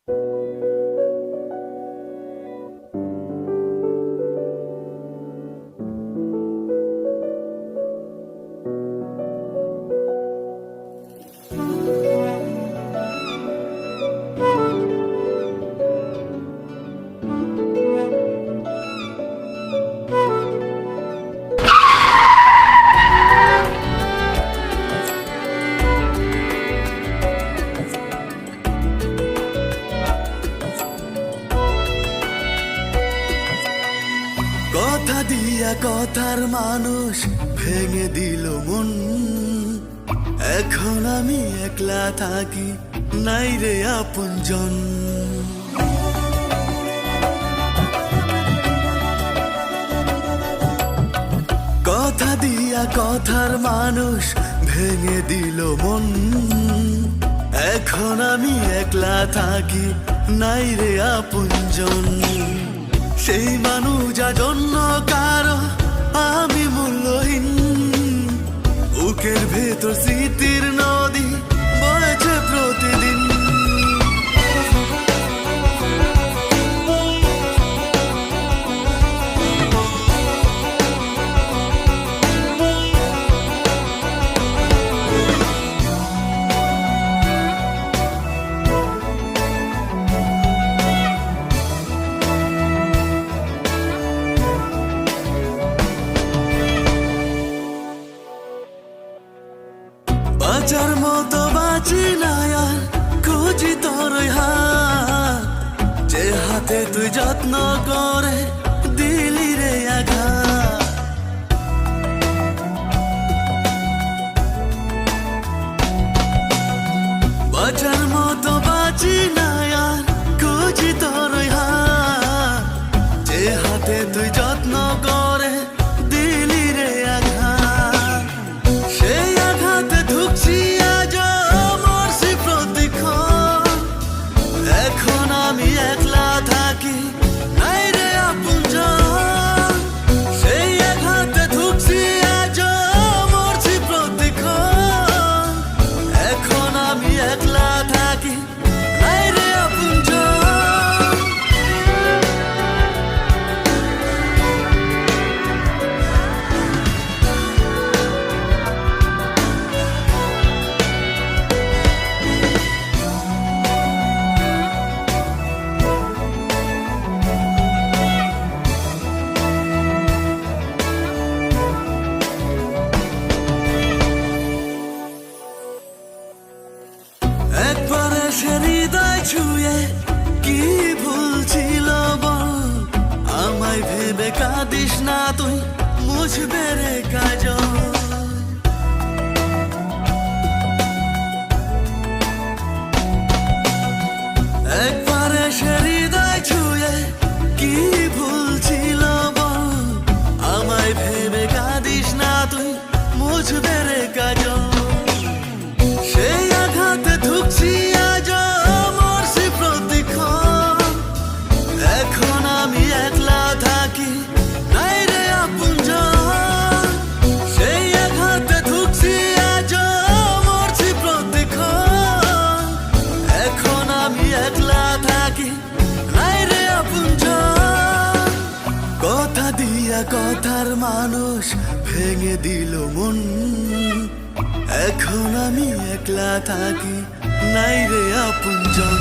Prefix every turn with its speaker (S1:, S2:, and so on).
S1: কথা দিয়া কথার মানুষ ভেঙে দিল মন, এখন আমি একলা থাকি, নাই রে আপনজন। কথা দিয়া কথার মানুষ ভেঙে দিল মন, এখন আমি একলা থাকি, নাই রে আপনজন। সেই মানুষ জন্য কারো আমি মূল্যহীন, বুকের ভেতর স্মৃতির নদী বইছে প্রতিদিন। বাঁচার মতো বাঁচি না আর, খুঁজি তোর হাত, যে হাতে তুই যত্ন করে দিলি রে আঘাত। বাঁচার মতো বাঁচি না আর, খুঁজি তোর হাত, যে হাতে তুই যত্ন করে দিলি রে আঘাত। সেই আঘাতে ধুকছি আজ মরছি প্রতিক্ষণ, এখন আমি একলা থাকি, নাই রে আপনজন। সেই আঘাতে ধুকছি আজ মরছি প্রতিক্ষণ, এখন আমি একলা থাকি, নাই রে আপনজন। একবারে সে হৃদয় ছুঁয়ে কি ভুল ছিল বল, আমায় ভেবে কাঁদিস না তুই, মুছবে রে কাজল। একবারে সে হৃদয় ছুঁয়ে কি ভুল ছিল বল, আমায় ভেবে কাঁদিস না তুই, মুছবে রে কাজল। সেই আঘাতে ধুকছি আজ মরছি প্রতিক্ষণ, এখন আমি একলা থাকি, নাই রে আপনজন। সেই আঘাতে ধুকছি আজ মরছি প্রতিক্ষণ, এখন আমি একলা থাকি, নাই রে আপনজন। কথা দিয়া কথার মানুষ ভেঙে দিল মন, এখন আমি একলা থাকি, নাই রে আপনজন।